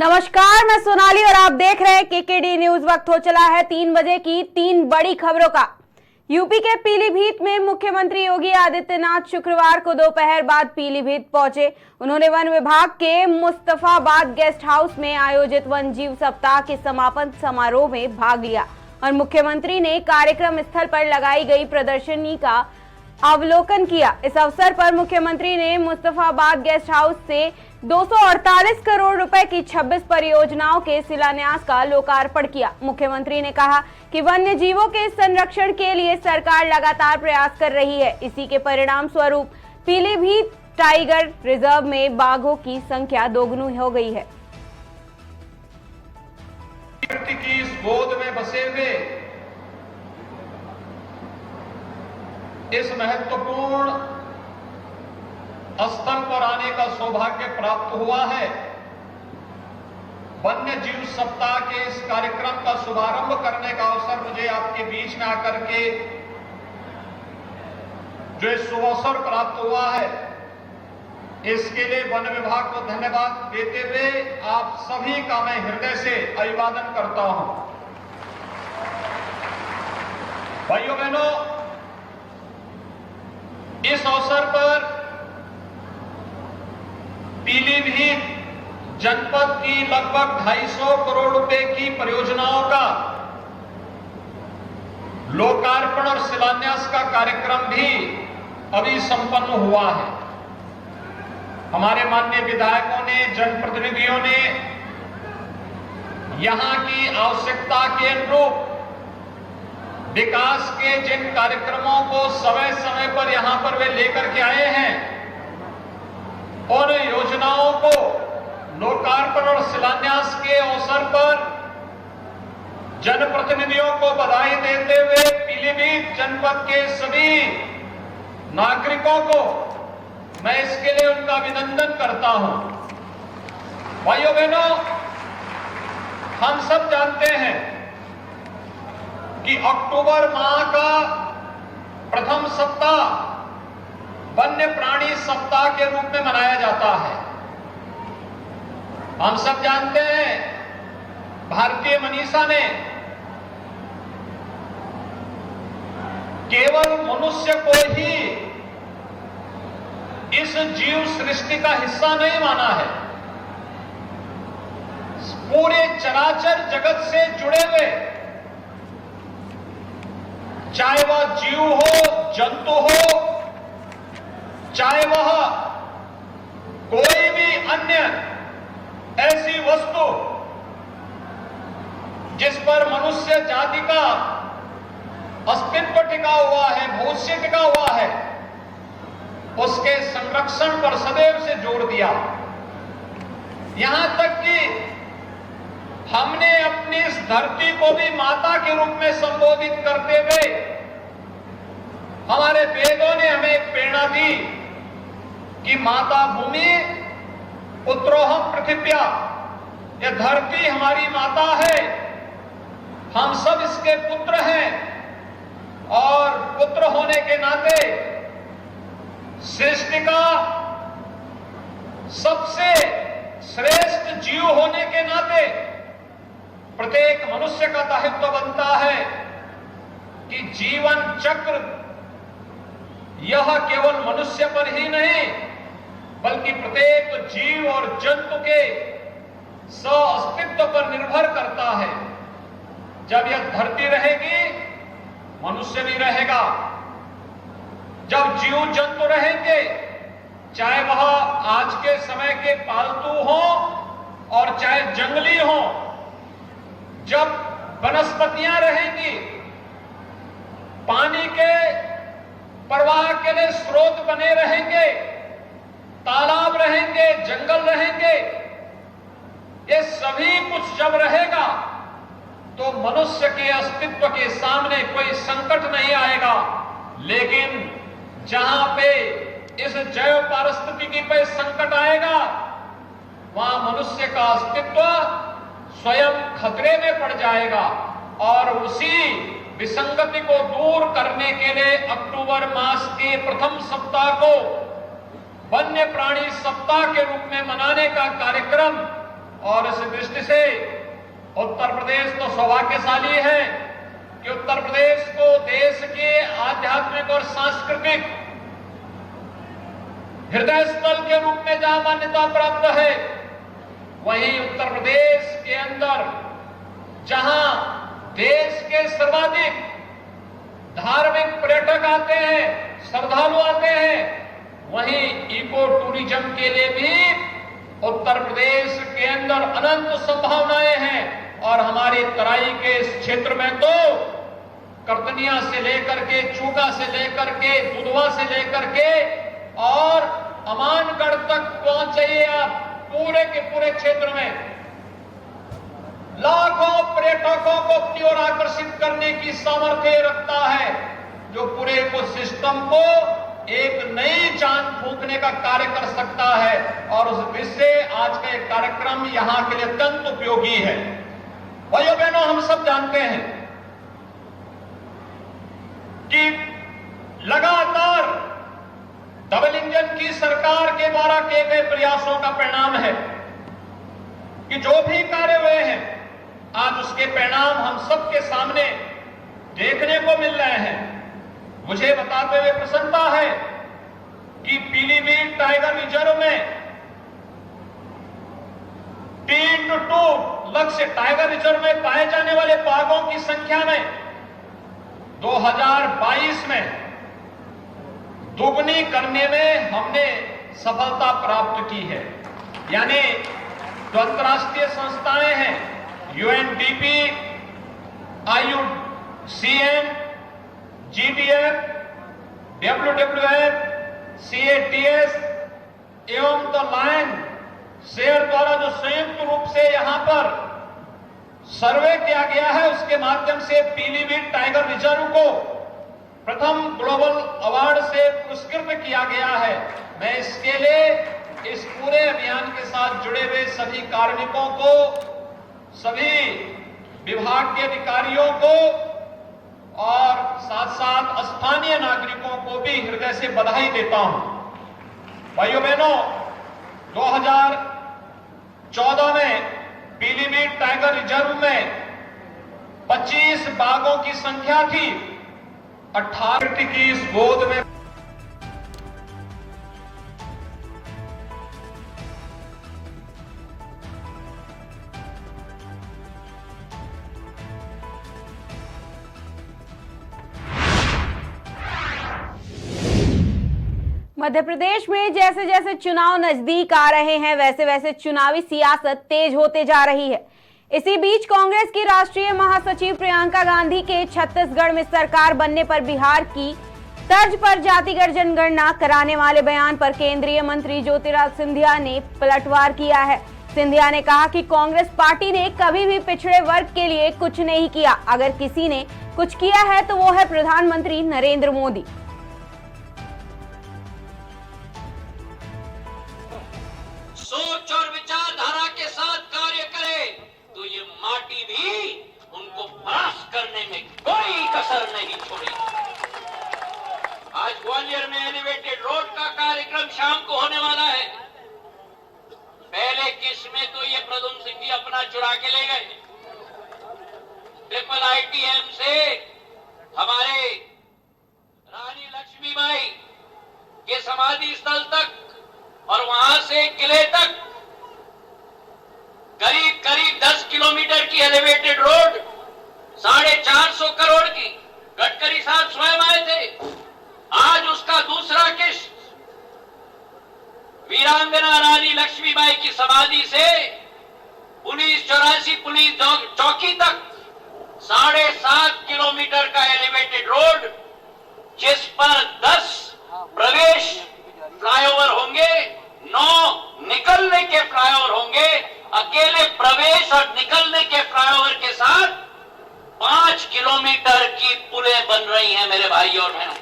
नमस्कार, मैं सोनाली और आप देख रहे हैं केकेडी न्यूज। वक्त हो चला है 3 बजे की 3 बड़ी खबरों का। यूपी के पीलीभीत में मुख्यमंत्री योगी आदित्यनाथ शुक्रवार को दोपहर बाद पीलीभीत पहुंचे। उन्होंने वन विभाग के मुस्तफाबाद गेस्ट हाउस में आयोजित वन जीव सप्ताह के समापन समारोह में भाग लिया और मुख्यमंत्री ने कार्यक्रम स्थल पर लगाई गई प्रदर्शनी का अवलोकन किया। इस अवसर पर मुख्यमंत्री ने मुस्तफाबाद गेस्ट हाउस से 248 करोड़ रुपए की 26 परियोजनाओं के शिलान्यास का लोकार्पण किया। मुख्यमंत्री ने कहा कि वन्य जीवों के संरक्षण के लिए सरकार लगातार प्रयास कर रही है। इसी के परिणाम स्वरूप पीलीभीत टाइगर रिजर्व में बाघों की संख्या दोगुनी हो गई है। की इस गोद में बसे हुए इस महत्वपूर्ण स्थल पर आने का सौभाग्य प्राप्त हुआ है। वन्य जीव सप्ताह के इस कार्यक्रम का शुभारंभ करने का अवसर मुझे आपके बीच में आकर के जो इस शुभ अवसर प्राप्त हुआ है, इसके लिए वन विभाग को धन्यवाद देते हुए आप सभी का मैं हृदय से अभिवादन करता हूं। भाइयों बहनों, इस अवसर पर पीलीभीत जनपद की लगभग 250 करोड़ रुपए की परियोजनाओं का लोकार्पण और शिलान्यास का कार्यक्रम भी अभी संपन्न हुआ है। हमारे माननीय विधायकों ने, जनप्रतिनिधियों ने यहां की आवश्यकता के अनुरूप विकास के जिन कार्यक्रमों को समय समय पर यहां पर वे लेकर के आए हैं, उन योजनाओं को लोकार्पण और शिलान्यास के अवसर पर जनप्रतिनिधियों को बधाई देते हुए पीलीभीत जनपद के सभी नागरिकों को मैं इसके लिए उनका अभिनंदन करता हूं। भाइयों बहनों, हम सब जानते हैं कि अक्टूबर माह का प्रथम सप्ताह वन्य प्राणी सप्ताह के रूप में मनाया जाता है। हम सब जानते हैं भारतीय मनीषा ने केवल मनुष्य को ही इस जीव सृष्टि का हिस्सा नहीं माना है। पूरे चराचर जगत से जुड़े हुए, चाहे वह जीव हो, जंतु हो, चाहे वह कोई भी अन्य ऐसी वस्तु जिस पर मनुष्य जाति का अस्तित्व टिका हुआ है, भविष्य टिका हुआ है, उसके संरक्षण पर सदैव से जोर दिया। यहां तक कि हमने अपनी इस धरती को भी माता के रूप में संबोधित करते हुए हमारे वेदों ने हमें एक प्रेरणा दी कि माता भूमि पुत्रोहम पृथिव्या, यह धरती हमारी माता है, हम सब इसके पुत्र हैं और पुत्र होने के नाते सृष्टि का सबसे श्रेष्ठ जीव होने के नाते प्रत्येक मनुष्य का दायित्व बनता है कि जीवन चक्र यह केवल मनुष्य पर ही नहीं बल्कि प्रत्येक जीव और जंतु के अस्तित्व पर निर्भर करता है। जब यह धरती रहेगी, मनुष्य भी रहेगा। जब जीव जंतु रहेंगे, चाहे वह आज के समय के पालतू हो और चाहे जंगली हो, जब वनस्पतियां रहेंगी, पानी के प्रवाह के लिए स्रोत बने रहेंगे, तालाब रहेंगे, जंगल रहेंगे, ये सभी कुछ जब रहेगा तो मनुष्य के अस्तित्व के सामने कोई संकट नहीं आएगा। लेकिन जहां पे इस जैव पारिस्थितिकी पे संकट आएगा, वहां मनुष्य का अस्तित्व स्वयं खतरे में पड़ जाएगा। और उसी विसंगति को दूर करने के लिए अक्टूबर मास के प्रथम सप्ताह को वन्य प्राणी सप्ताह के रूप में मनाने का कार्यक्रम और इस दृष्टि से उत्तर प्रदेश तो सौभाग्यशाली है कि उत्तर प्रदेश को देश के आध्यात्मिक और सांस्कृतिक हृदय स्थल के रूप में जहां मान्यता प्राप्त है, वहीं उत्तर प्रदेश के अंदर जहां देश के सर्वाधिक धार्मिक पर्यटक आते हैं, श्रद्धालु आते हैं, वहीं इको टूरिज्म के लिए भी उत्तर प्रदेश के अंदर अनंत संभावनाएं हैं। और हमारी तराई के इस क्षेत्र में तो करतनिया से लेकर के, चूका से लेकर के, दुधवा से लेकर के और अमानगढ़ तक पहुंच जाइए आप, पूरे के पूरे क्षेत्र में लाखों पर्यटकों को अपनी ओर आकर्षित करने की सामर्थ्य रखता है, जो पूरे इकोसिस्टम को एक नई जान फूंकने का कार्य कर सकता है। और उस दृष्टि से आज का एक कार्यक्रम यहां के लिए अत्यंत उपयोगी है। भाइयों बहनों, हम सब जानते हैं कि लगातार डबल इंजन की सरकार के द्वारा किए गए प्रयासों का परिणाम है कि जो भी कार्य हुए हैं, आज उसके परिणाम हम सबके सामने देखने को मिल रहे हैं। मुझे बताते हुए प्रसन्नता है कि पीलीभीत टाइगर रिजर्व में 3:2 लक्ष्य टाइगर रिजर्व में पाए जाने वाले बाघों की संख्या में 2022 में दोगुनी करने में हमने सफलता प्राप्त की है। यानी जो अंतर्राष्ट्रीय संस्थाएं हैं, UNDP, IUCN, GDF, WWF, CATS एवं द लायन शेयर द्वारा जो संयुक्त रूप से यहां पर सर्वे किया गया है, उसके माध्यम से पीलीभीत टाइगर रिजर्व को प्रथम ग्लोबल अवार्ड से पुरस्कृत किया गया है। मैं इसके लिए इस पूरे अभियान के साथ जुड़े हुए सभी कार्मिकों को, सभी विभाग के अधिकारियों को और साथ साथ स्थानीय नागरिकों को भी हृदय से बधाई देता हूं। भाइयों बहनों, 2014 में पीलीभीत टाइगर रिजर्व में 25 बाघों की संख्या थी। 18 की इस गोद में मध्य प्रदेश में जैसे जैसे चुनाव नजदीक आ रहे हैं, वैसे वैसे चुनावी सियासत तेज होते जा रही है। इसी बीच कांग्रेस की राष्ट्रीय महासचिव प्रियंका गांधी के छत्तीसगढ़ में सरकार बनने पर बिहार की तर्ज पर जातिगत जनगणना कराने वाले बयान पर केंद्रीय मंत्री ज्योतिरादित्य सिंधिया ने पलटवार किया है। सिंधिया ने कहा कि कांग्रेस पार्टी ने कभी भी पिछड़े वर्ग के लिए कुछ नहीं किया। अगर किसी ने कुछ किया है तो वो है प्रधानमंत्री नरेंद्र मोदी। सोच और विचारधारा के साथ कार्य करे तो ये माटी भी उनको पास करने में कोई कसर नहीं छोड़ी। आज ग्वालियर में एलिवेटेड रोड का कार्यक्रम शाम को होने वाला है। पहले किस्त में तो ये प्रद्युम्न सिंह जी अपना चुरा के ले गए। ट्रिपल ITM से हमारे रानी लक्ष्मीबाई के समाधि स्थल तक और वहां से किले तक करीब करीब 10 किलोमीटर की एलिवेटेड रोड 450 करोड़ की गडकरी साहब स्वयं आए थे। आज उसका दूसरा किस्त वीरांगना रानी लक्ष्मीबाई की समाधि से 1984 पुलिस चौकी तक 7.5 किलोमीटर का एलिवेटेड रोड, जिस पर 10 प्रवेश फ्लाईओवर होंगे, 9 निकलने के फ्लाईओवर होंगे। अकेले प्रवेश और निकलने के फ्लाईओवर के साथ 5 किलोमीटर की पुलें बन रही हैं मेरे भाइयों और बहनों।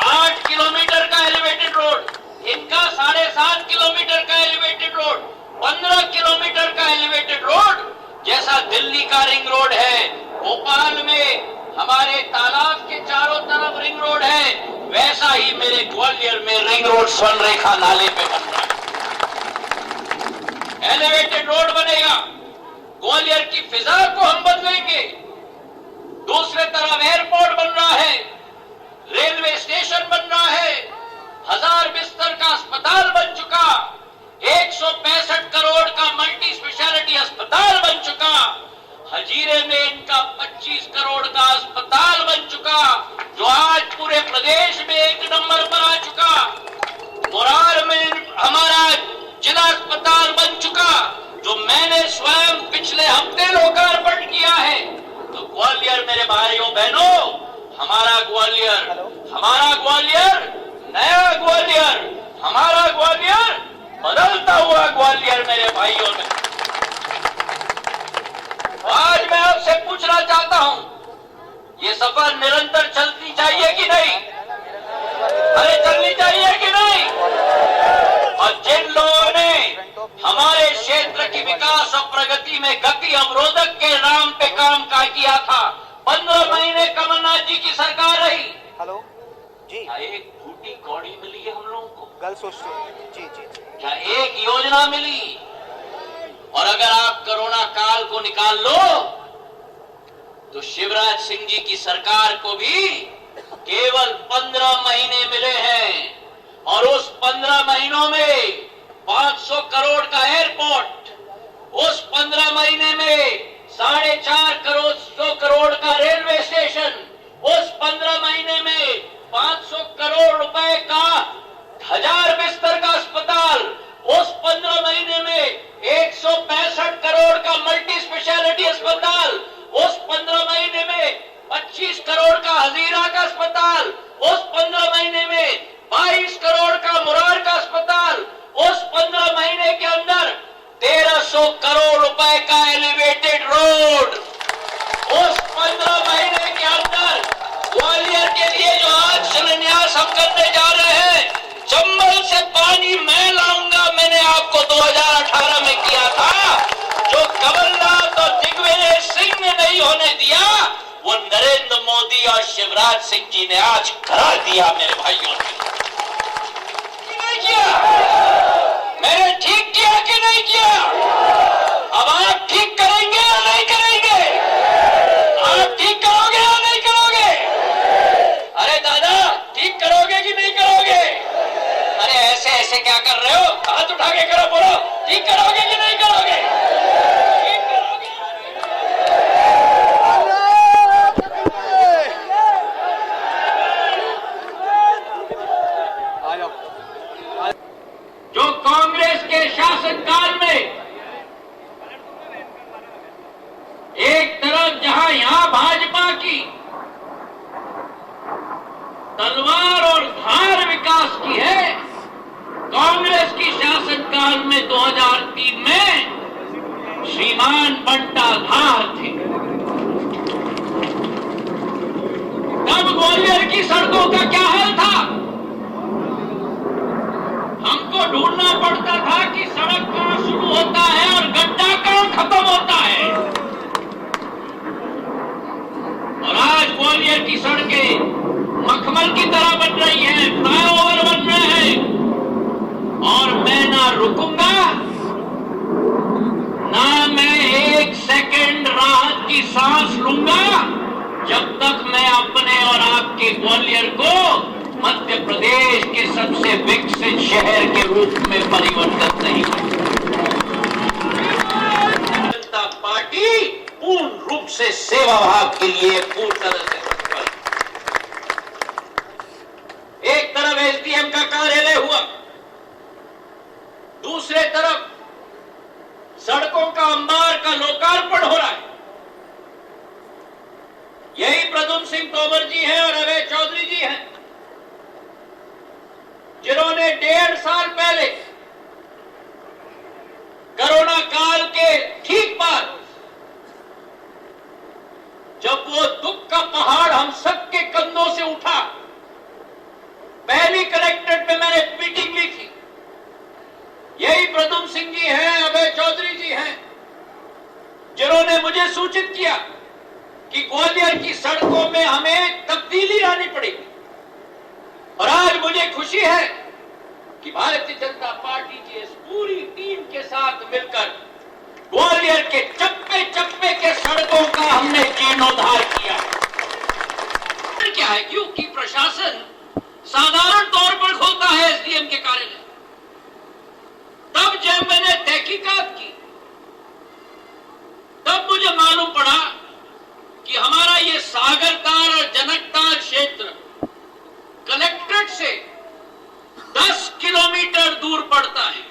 8 किलोमीटर का एलिवेटेड रोड, इनका 7.5 किलोमीटर का एलिवेटेड रोड, 15 किलोमीटर का एलिवेटेड रोड। जैसा दिल्ली का रिंग रोड है, भोपाल में हमारे तालाब के चारों तरफ रिंग रोड है, वैसा ही मेरे ग्वालियर में रिंग रोड स्वर्ण रेखा नाले पे बन रहा है। एलिवेटेड रोड बनेगा, ग्वालियर की फिजा को हम बदलेंगे। दूसरे तरफ एयरपोर्ट बन रहा है, रेलवे स्टेशन बन रहा है, 1000 बिस्तर का अस्पताल बन चुका, 165 करोड़ का मल्टी स्पेशलिटी अस्पताल बन चुका, हजीरे में इनका 25 करोड़ का अस्पताल बन चुका, जो आज पूरे प्रदेश में 1 नंबर पर आ चुका। मुरार में हमारा जिला अस्पताल बन चुका, जो मैंने स्वयं पिछले हफ्ते लोकार्पण किया है। तो ग्वालियर मेरे भाइयों बहनों, हमारा ग्वालियर, नया ग्वालियर, हमारा ग्वालियर, बदलता हुआ ग्वालियर मेरे भाइयों ने। आज मैं आपसे पूछना चाहता हूं, ये सफर निरंतर चलनी चाहिए कि नहीं? अरे चलनी चाहिए कि नहीं? और जिन लोगों ने हमारे क्षेत्र की विकास और प्रगति में गति अवरोधक के नाम पे काम का किया था, 15 महीने कमलनाथ जी की सरकार रही। हेलो जी, क्या एक फूटी कौड़ी मिली है हम लोगों को? गर्ल्स हॉस्टल जी जी जी। क्या एक योजना मिली? और अगर आप कोरोना काल को निकाल लो तो शिवराज सिंह जी की सरकार को भी केवल 15 महीने मिले हैं, और उस 15 महीनों में 500 करोड़ का एयरपोर्ट, उस 15 महीने में 4.5 करोड़ का रेलवे स्टेशन, उस 15 महीने में 500 करोड़ रुपए का 1000 बिस्तर का अस्पताल, उस 15 महीने में 165 करोड़ का मल्टी स्पेशलिटी अस्पताल, उस 15 महीने में 25 करोड़ का हजीरा का अस्पताल, उस 15 महीने में 22 करोड़ का मुरार का अस्पताल, उस 15 महीने के अंदर 1300 करोड़ रुपए का एलिवेटेड रोड, उस 15 महीने के अंदर ग्वालियर के लिए जो आज शिलान्यास हम करने जा रहे हैं, चंबल से पानी मैं लाऊंगा, मैंने आपको 2018 में किया था, जो कमलनाथ और दिग्विजय सिंह ने नहीं होने दिया, वो नरेंद्र मोदी और शिवराज सिंह जी ने आज करा दिया मेरे भाइयों ने। नहीं किया? मैंने ठीक किया कि नहीं किया? अब आप ठीक करेंगे या नहीं करेंगे? आप ठीक करोगे या नहीं करोगे? अरे दादा, ठीक करोगे कि नहीं करोगे? अरे ऐसे ऐसे क्या कर रहे हो? हाथ उठा के करो, बोलो ठीक करोगे कि नहीं करोगे? ठीक करोगे? जो कांग्रेस के शासनकाल में एक तरफ जहां यहां भाजपा की तलवार और धार विकास की है, कांग्रेस की शासनकाल में 2003 में श्रीमान बंटा धार थे। तब ग्वालियर की सड़कों का क्या हाल था? हमको ढूंढना पड़ता था कि सड़क कहां शुरू होता है और गड्ढा कहां खत्म होता है। और आज ग्वालियर की सड़कें मखमल की तरह बन रही हैं, फ्लाईओवर बन रहे हैं, और मैं ना रुकूंगा, ना मैं एक सेकंड राहत की सांस लूंगा जब तक मैं अपने और आपके ग्वालियर को मध्य प्रदेश के सबसे विकसित शहर के रूप में परिवर्तित नहीं करूंगा। जनता पार्टी पूर्ण रूप से सेवा भाव के लिए पूर्ण तरह से तत्पर। एक तरफ एसडीएम का कार्यालय हुआ, दूसरे तरफ सड़कों का अंबार का लोकार्पण हो रहा है। यही प्रद्युम्न सिंह तोमर जी हैं और अभय चौधरी जी हैं, जिन्होंने 1.5 साल पहले कोरोना काल के ठीक बाद, जब वो दुख का पहाड़ हम सबके कंधों से उठा, पहली कलेक्ट्रेट में मैंने मीटिंग ली थी। यही प्रद्युम्न सिंह जी हैं, अभय चौधरी जी हैं, जिन्होंने मुझे सूचित किया कि ग्वालियर की सड़कों में हमें तब्दीली लानी पड़ेगी। और आज मुझे खुशी है कि भारतीय जनता पार्टी की इस पूरी टीम के साथ मिलकर ग्वालियर के चप्पे चप्पे के सड़कों का हमने जीर्णोद्धार किया। क्या है, क्योंकि प्रशासन साधारण तौर पर खोलता है एसडीएम के कार्यालय। तब जब मैंने तहकीकात की तब मुझे मालूम पड़ा कि हमारा ये सागरताल और जनकताल क्षेत्र कलेक्ट्रेट से 10 किलोमीटर दूर पड़ता है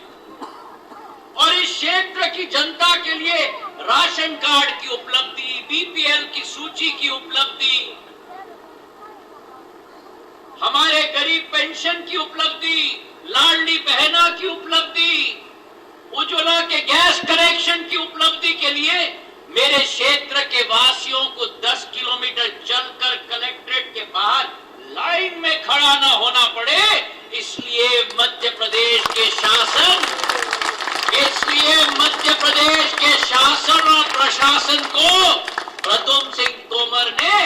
और इस क्षेत्र की जनता के लिए राशन कार्ड की उपलब्धि, बीपीएल की सूची की उपलब्धि, हमारे गरीब पेंशन की उपलब्धि, लाडली बहना की उपलब्धि, उज्ज्वला के गैस कनेक्शन की उपलब्धि के लिए मेरे क्षेत्र के वासियों को 10 किलोमीटर चलकर कलेक्ट्रेट के बाहर लाइन में खड़ा न होना पड़े, इसलिए मध्य प्रदेश के शासन और प्रशासन को प्रद्युम्न सिंह तोमर ने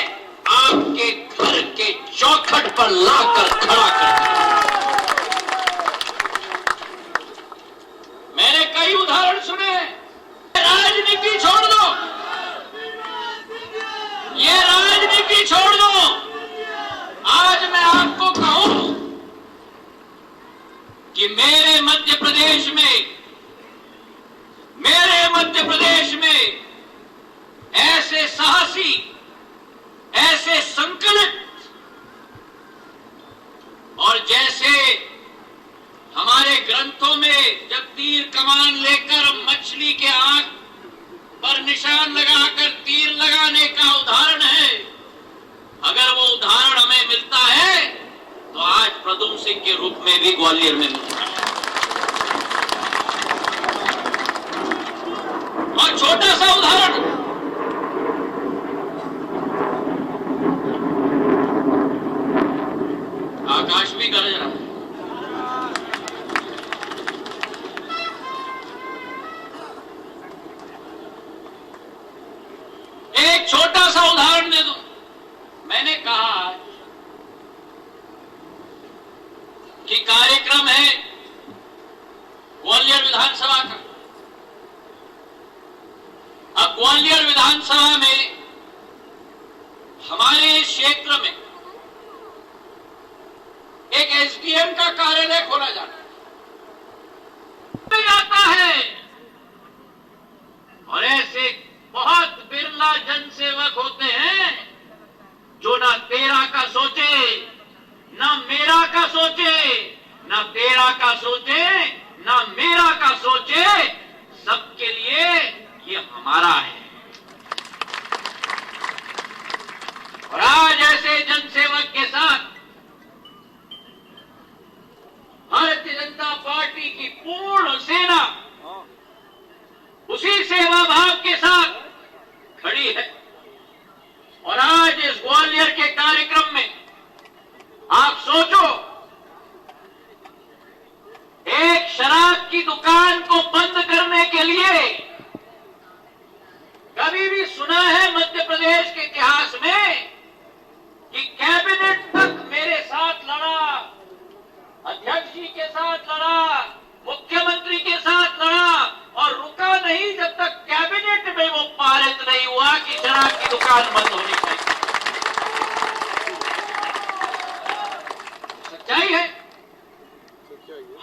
आपके घर के चौखट पर लाकर खड़ा कर दिया। मैंने कई उदाहरण सुने। राजनीति छोड़ दो, ये राजनीति छोड़ दो। आज मैं आपको कहूं कि मेरे मध्य प्रदेश में ऐसे साहसी, ऐसे संकलित और जैसे हमारे ग्रंथों में जब तीर कमान लेकर मछली के आंख पर निशान लगाकर तीर लगाने का उदाहरण है, अगर वो उदाहरण हमें मिलता है तो आज प्रद्युम्न सिंह के रूप में भी ग्वालियर में मिलता है। और छोटा सा उदाहरण, आकाश भी गरज रहा है। एक छोटा सा उदाहरण दे दूं। मैंने कहा कि कार्यक्रम है ग्वालियर विधानसभा का। अब ग्वालियर विधानसभा में हमारे इस क्षेत्र में एक एसडीएम का कार्यालय खोला जाता है और ऐसे बहुत बिरला जनसेवक होते हैं जो ना तेरा का सोचे, ना मेरा का सोचे, ना तेरा का सोचे, ना मेरा का सोचे, सबके लिए ये हमारा है। और आज ऐसे जनसेवक के साथ भारतीय जनता पार्टी की पूर्ण सेना उसी सेवा भाव के साथ खड़ी है। और आज इस ग्वालियर के कार्यक्रम में आप सोचो, एक शराब की दुकान को बंद करने के लिए कभी भी सुना है मध्य प्रदेश के इतिहास में कि कैबिनेट तक मेरे साथ लड़ा, अध्यक्ष जी के साथ लड़ा, मुख्यमंत्री के साथ लड़ा और रुका नहीं जब तक कैबिनेट में वो पारित नहीं हुआ कि शराब की दुकान बंद होनी चाहिए। सच्चाई है,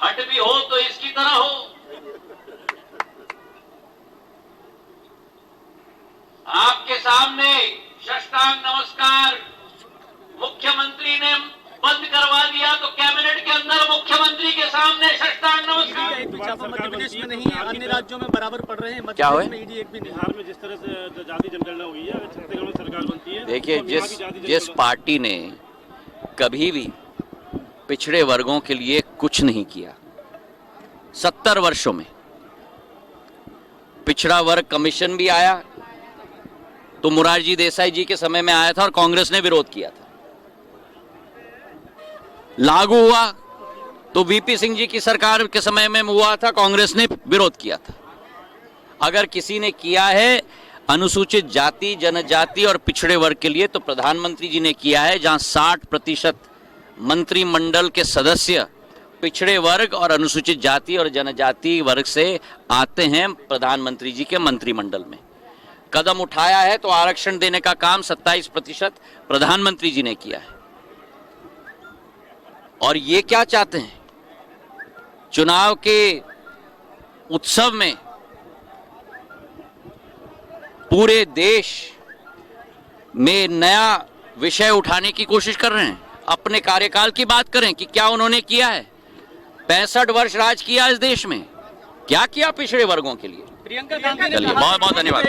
हट भी हो तो इसकी तरह हो। आपके सामने साष्टांग नमस्कार मुख्यमंत्री ने बंद करवा दिया तो कैबिनेट के अंदर मुख्यमंत्री के सामने साष्टांग नमस्कार। मध्य प्रदेश में नहीं है, अन्य राज्यों में बराबर पड़ रहे हैं। क्या हुआ? एक भी बिहार में जिस तरह से जाति जनगणना हुई है, छत्तीसगढ़ में सरकार बनती है। देखिए, जिस पार्टी ने कभी भी पिछड़े वर्गों के लिए कुछ नहीं किया, 70 वर्षों में पिछड़ा वर्ग कमीशन भी आया तो मोरारजी देसाई जी के समय में आया था और कांग्रेस ने विरोध किया था। लागू हुआ तो वीपी सिंह जी की सरकार के समय में हुआ था, कांग्रेस ने विरोध किया था। अगर किसी ने किया है अनुसूचित जाति, जनजाति और पिछड़े वर्ग के लिए तो प्रधानमंत्री जी ने किया है, जहां 60% मंत्रिमंडल के सदस्य पिछड़े वर्ग और अनुसूचित जाति और जनजाति वर्ग से आते हैं प्रधानमंत्री जी के मंत्रिमंडल में। कदम उठाया है तो आरक्षण देने का काम 27% प्रधानमंत्री जी ने किया है। और ये क्या चाहते हैं, चुनाव के उत्सव में पूरे देश में नया विषय उठाने की कोशिश कर रहे हैं। अपने कार्यकाल की बात करें कि क्या उन्होंने किया है। 65 वर्ष राज किया इस देश में, क्या किया पिछड़े वर्गों के लिए। चलिए, बहुत बहुत धन्यवाद।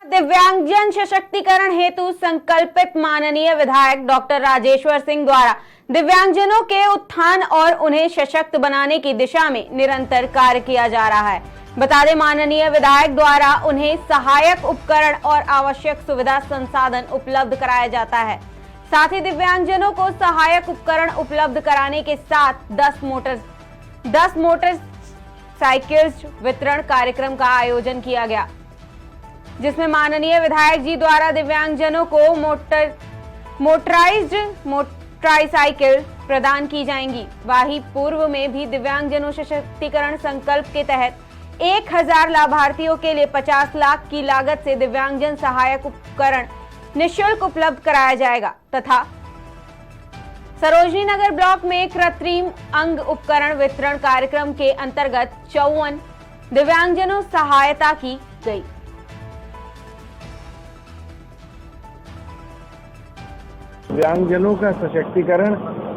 दिव्यांगजन सशक्तिकरण हेतु संकल्पित माननीय विधायक डॉक्टर राजेश्वर सिंह द्वारा दिव्यांगजनों के उत्थान और उन्हें सशक्त बनाने की दिशा में निरंतर कार्य किया जा रहा है। बता दें, माननीय विधायक द्वारा उन्हें सहायक उपकरण और आवश्यक सुविधा संसाधन उपलब्ध कराया जाता है। साथ ही दिव्यांगजनों को सहायक उपकरण उपलब्ध कराने के साथ 10 मोटरसाइकिल्स वितरण कार्यक्रम का आयोजन किया गया, जिसमें माननीय विधायक जी द्वारा दिव्यांगजनों को मोटराइज्ड ट्राईसाइकिल प्रदान की जाएंगी। वहीं पूर्व में भी दिव्यांगजनों सशक्तिकरण संकल्प के तहत 1000 लाभार्थियों के लिए 50 लाख की लागत से दिव्यांगजन सहायक उपकरण निःशुल्क उपलब्ध कराया जाएगा तथा सरोजनी नगर ब्लॉक में कृत्रिम अंग उपकरण वितरण कार्यक्रम के अंतर्गत 54 दिव्यांगजनों सहायता की गई। दिव्यांगजनों का सशक्तिकरण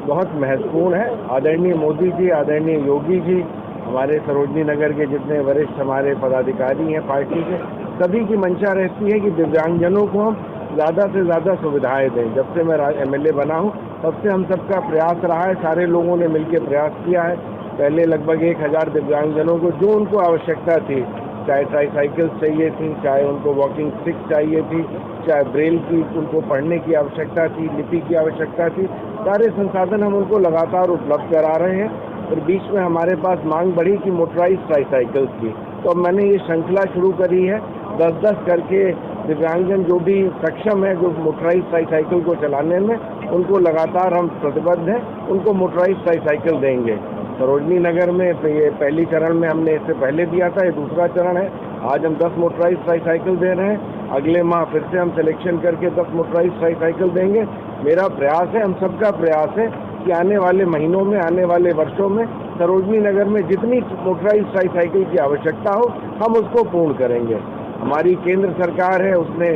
बहुत महत्वपूर्ण है। आदरणीय मोदी जी, आदरणीय योगी जी, हमारे सरोजनी नगर के जितने वरिष्ठ हमारे पदाधिकारी हैं पार्टी के, सभी की मंशा रहती है कि दिव्यांगजनों को हम ज़्यादा से ज़्यादा सुविधाएं दें। जब से मैं MLA बना हूं तब से हम सबका प्रयास रहा है, सारे लोगों ने मिलकर प्रयास किया है। पहले लगभग 1000 दिव्यांगजनों को जो उनको आवश्यकता थी, चाहे ट्राईसाइकिल्स चाहिए थी, चाहे उनको वॉकिंग स्टिक चाहिए थी, चाहे ब्रेल की उनको पढ़ने की आवश्यकता थी, लिपि की आवश्यकता थी, सारे संसाधन हम उनको लगातार उपलब्ध करा रहे हैं। और बीच में हमारे पास मांग बढ़ी कि मोटराइज ट्राईसाइकिल्स की, तो अब मैंने ये श्रृंखला शुरू करी है। 10-10 करके दिव्यांगजन जो भी सक्षम है जो मोटराइज ट्राईसाइकिल को चलाने में, उनको लगातार हम प्रतिबद्ध हैं, उनको मोटराइज ट्राईसाइकिल देंगे। सरोजनी नगर में ये पहली चरण में हमने इससे पहले दिया था, ये दूसरा चरण है। आज हम 10 मोटराइज ट्राईसाइकिल दे रहे हैं। अगले माह फिर से हम सिलेक्शन करके 10 मोटराइज ट्राईसाइकिल देंगे। मेरा प्रयास है, हम सबका प्रयास है कि आने वाले महीनों में, आने वाले वर्षों में सरोजनी नगर में जितनी मोटराइज ट्राईसाइकिल की आवश्यकता हो हम उसको पूर्ण करेंगे। हमारी केंद्र सरकार है, उसने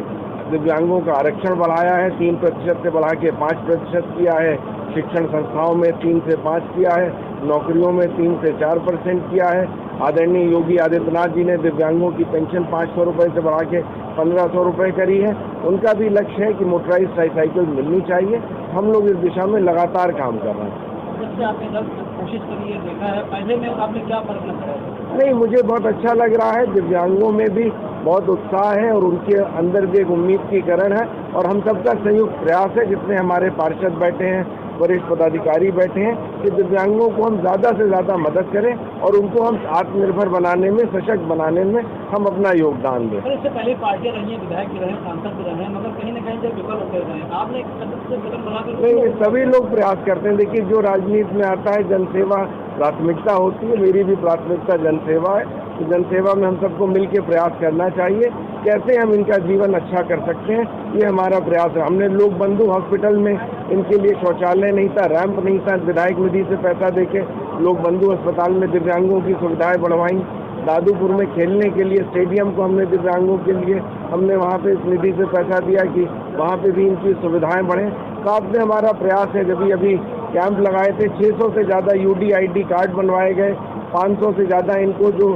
दिव्यांगों का आरक्षण बढ़ाया है, 3% से बढ़ा के 5% किया है। शिक्षण संस्थाओं में 3 से 5 किया है, नौकरियों में 3 से 4% किया है। आदरणीय योगी आदित्यनाथ जी ने दिव्यांगों की पेंशन 500 रुपये से बढ़ा के 1500 रुपये करी है। उनका भी लक्ष्य है कि मोटराइज ट्राईसाइकिल मिलनी चाहिए। हम लोग इस दिशा में लगातार काम कर रहे हैं। जब आपने कोशिश करी है, देखा है, पहले में आपने क्या फर्क नजर आया? नहीं, मुझे बहुत अच्छा लग रहा है। दिव्यांगों में भी बहुत उत्साह है और उनके अंदर भी एक उम्मीद की किरण है और हम सबका संयुक्त प्रयास है, जितने हमारे पार्षद बैठे हैं, वरिष्ठ पदाधिकारी बैठे हैं, कि दिव्यांगों को हम ज़्यादा से ज़्यादा मदद करें और उनको हम आत्मनिर्भर बनाने में, सशक्त बनाने में हम अपना योगदान दें। इससे पहले पार्टियां रही हैं, विधायक भी रहे, सांसद भी रहे, मगर कहीं न कहीं जब विफल होते रहे, आपने कदम बनाकर नहीं, सभी लोग प्रयास करते हैं। देखिए, जो राजनीति में आता है, जनसेवा प्राथमिकता होती है। मेरी भी प्राथमिकता जनसेवा है। तो जनसेवा में हम सबको मिलकर प्रयास करना चाहिए। कैसे हम इनका जीवन अच्छा कर सकते हैं, ये हमारा प्रयास है। हमने लोक बंधु हॉस्पिटल में इनके लिए शौचालय नहीं था, रैंप नहीं था, विधायक निधि से पैसा देके लोक बंधु अस्पताल में दिव्यांगों की सुविधाएं बढ़वाई। दादूपुर में खेलने के लिए स्टेडियम को हमने दिव्यांगों के लिए हमने वहाँ पे इस निधि से पैसा दिया कि वहाँ पे भी इनकी सुविधाएं बढ़ें। साथ में हमारा प्रयास है, जब अभी कैंप लगाए थे, 600 से ज़्यादा UDID कार्ड बनवाए गए, 500 से ज़्यादा इनको जो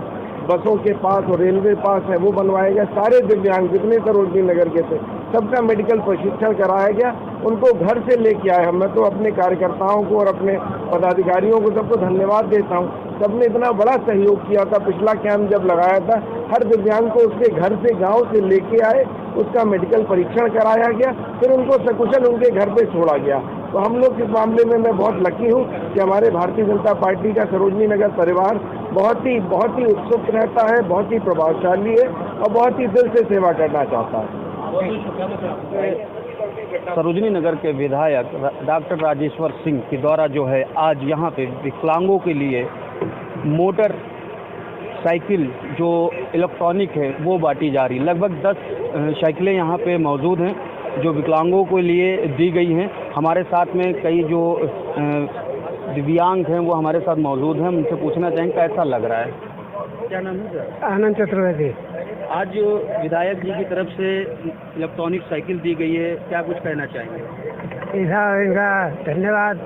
बसों के पास और रेलवे पास है वो बनवाए गए। सारे दिव्यांग जितने सरोजनी नगर के थे सबका मेडिकल प्रशिक्षण कराया गया, उनको घर से लेके आए। मैं तो अपने कार्यकर्ताओं को और अपने पदाधिकारियों को सबको धन्यवाद देता हूँ। सबने इतना बड़ा सहयोग किया था। पिछला कैंप जब लगाया था, हर दिव्यांग को उसके घर से, गांव से लेके आए, उसका मेडिकल परीक्षण कराया गया, फिर उनको सकुशल उनके घर पे छोड़ा गया। तो हम लोग इस मामले में मैं बहुत लकी हूँ कि हमारे भारतीय जनता पार्टी का सरोजनी नगर परिवार बहुत ही उत्सुक रहता है, बहुत ही प्रभावशाली है और बहुत ही दिल से सेवा करना चाहता है। सरोजनी नगर के विधायक डॉक्टर राजेश्वर सिंह के द्वारा जो है आज यहाँ पे विकलांगों के लिए मोटर साइकिल जो इलेक्ट्रॉनिक है वो बांटी जा रही। लगभग 10 साइकिलें यहाँ पे मौजूद हैं जो विकलांगों के लिए दी गई हैं। हमारे साथ में कई जो दिव्यांग हैं वो हमारे साथ मौजूद हैं। उनसे पूछना चाहेंगे कैसा लग रहा है। क्या नाम है सर? आनंद चतुर्वेदी। आज विधायक जी की तरफ से इलेक्ट्रॉनिक साइकिल दी गई है, क्या कुछ कहना चाहेंगे? इनका धन्यवाद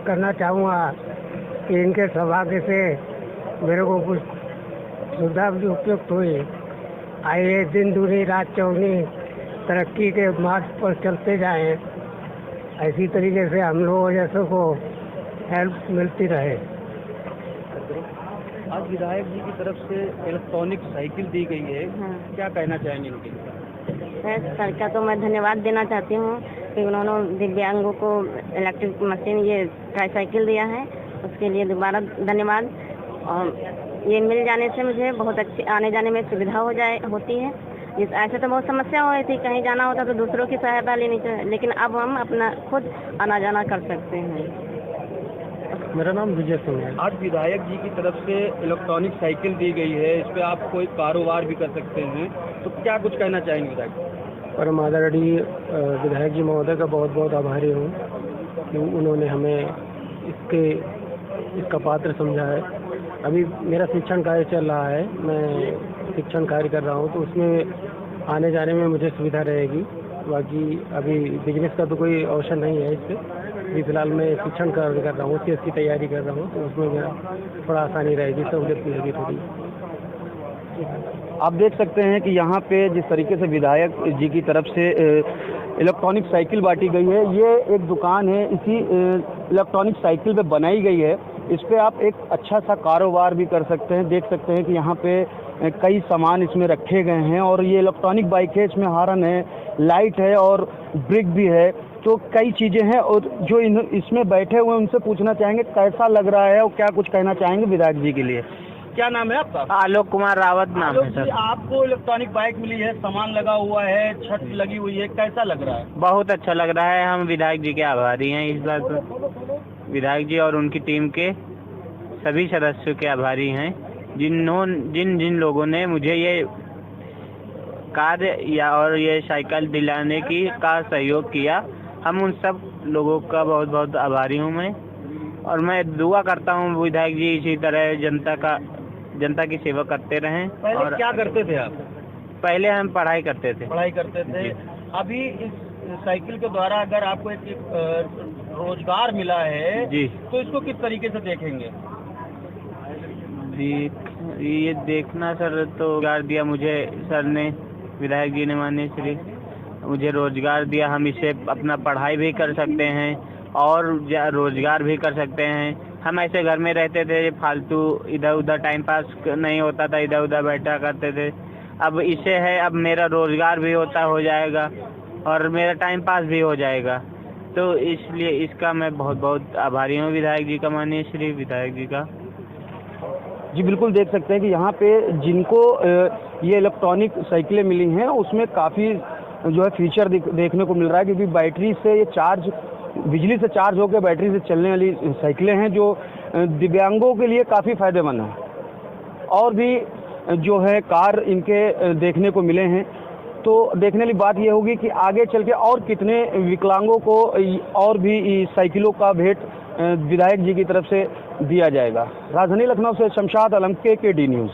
करना चाहूँगा कि इनके सौभाग्य से मेरे को कुछ सुविधा भी उपयुक्त हुई। आइए दिन दूनी रात चौगनी तरक्की के मार्ग पर चलते जाएं, ऐसी तरीके से हम लोगों जैसों को हेल्प मिलती रहे। आज विधायक जी की तरफ से इलेक्ट्रॉनिक साइकिल दी गई है, क्या कहना चाहेंगे इनके लिए? सर का तो मैं धन्यवाद देना चाहती हूँ कि उन्होंने दिव्यांगों को इलेक्ट्रिक मशीन ये ट्राईसाइकिल दिया है, उसके लिए दोबारा धन्यवाद। और ये मिल जाने से मुझे बहुत अच्छी आने जाने में सुविधा होती है। ऐसे तो बहुत समस्या हो रही थी, कहीं जाना होता तो दूसरों की सहायता लेनी चाहिए, लेकिन अब हम अपना खुद आना जाना कर सकते हैं। मेरा नाम विजय सिंह है। आज विधायक जी की तरफ से इलेक्ट्रॉनिक साइकिल दी गई है, इस पे आप कोई कारोबार भी कर सकते हैं, तो क्या कुछ कहना चाहेंगे विधायक? परम आदरणीय विधायक जी महोदय का बहुत बहुत आभारी हूँ कि उन्होंने हमें इसका पात्र समझा है। अभी मेरा शिक्षण कार्य चल रहा है, मैं शिक्षण कार्य कर रहा हूँ, तो उसमें आने जाने में मुझे सुविधा रहेगी। बाकी अभी बिजनेस का तो कोई ऑप्शन नहीं है इस पर। अभी फिलहाल मैं शिक्षण कार्य कर रहा हूँ, सीएस की तैयारी कर रहा हूँ, तो उसमें मेरा थोड़ा आसानी रहेगी, सहूलियत मिलेगी थोड़ी। आप देख सकते हैं कि यहाँ पे जिस तरीके से विधायक जी की तरफ से इलेक्ट्रॉनिक साइकिल बांटी गई है, ये एक दुकान है इसी इलेक्ट्रॉनिक साइकिल पे बनाई गई है। इस पे आप एक अच्छा सा कारोबार भी कर सकते हैं। देख सकते हैं कि यहाँ पे कई सामान इसमें रखे गए हैं और ये इलेक्ट्रॉनिक बाइक है, इसमें हॉर्न है, लाइट है और ब्रेक भी है, तो कई चीज़ें हैं। और जो इसमें बैठे हुए हैं उनसे पूछना चाहेंगे कैसा लग रहा है और क्या कुछ कहना चाहेंगे विधायक जी के लिए। क्या नाम है आपका? आलोक कुमार रावत नाम है सर। आपको इलेक्ट्रॉनिक बाइक मिली है, सामान लगा हुआ है, छत लगी हुई है, कैसा लग रहा है? बहुत अच्छा लग रहा है। हम विधायक जी के आभारी हैं इस बात पर। विधायक जी और उनकी टीम के सभी सदस्यों के आभारी हैं जिन लोगों ने मुझे ये कार्य और ये साइकिल दिलाने का सहयोग किया। हम उन सब लोगों का बहुत बहुत आभारी हूँ मैं। और मैं दुआ करता हूँ विधायक जी इसी तरह जनता की सेवा करते रहें। पहले और क्या करते थे आप? पहले हम पढ़ाई करते थे। अभी इस साइकिल के द्वारा अगर आपको एक रोजगार मिला है जी, तो इसको किस तरीके से देखेंगे? ये देखना सर, तो रोजगार दिया मुझे सर ने, विधायक जी ने माननीय श्री, मुझे रोजगार दिया। हम इससे अपना पढ़ाई भी कर सकते हैं और रोजगार भी कर सकते हैं। हम ऐसे घर में रहते थे, फालतू इधर उधर टाइम पास नहीं होता था, इधर उधर बैठा करते थे। अब इससे है, अब मेरा रोजगार भी हो जाएगा और मेरा टाइम पास भी हो जाएगा। तो इसलिए इसका मैं बहुत बहुत आभारी हूँ विधायक जी का, माननीय श्री विधायक जी का। जी बिल्कुल, देख सकते हैं कि यहाँ पे जिनको ये इलेक्ट्रॉनिक साइकिलें मिली हैं उसमें काफ़ी जो है फीचर देखने को मिल रहा है, क्योंकि बैटरी से ये बिजली से चार्ज होकर बैटरी से चलने वाली साइकिलें हैं जो दिव्यांगों के लिए काफ़ी फायदेमंद हैं। और भी जो है कार इनके देखने को मिले हैं। तो देखने वाली बात ये होगी कि आगे चल के और कितने विकलांगों को और भी साइकिलों का भेंट विधायक जी की तरफ से दिया जाएगा। राजधानी लखनऊ से शमशाद आलम, KKD न्यूज़।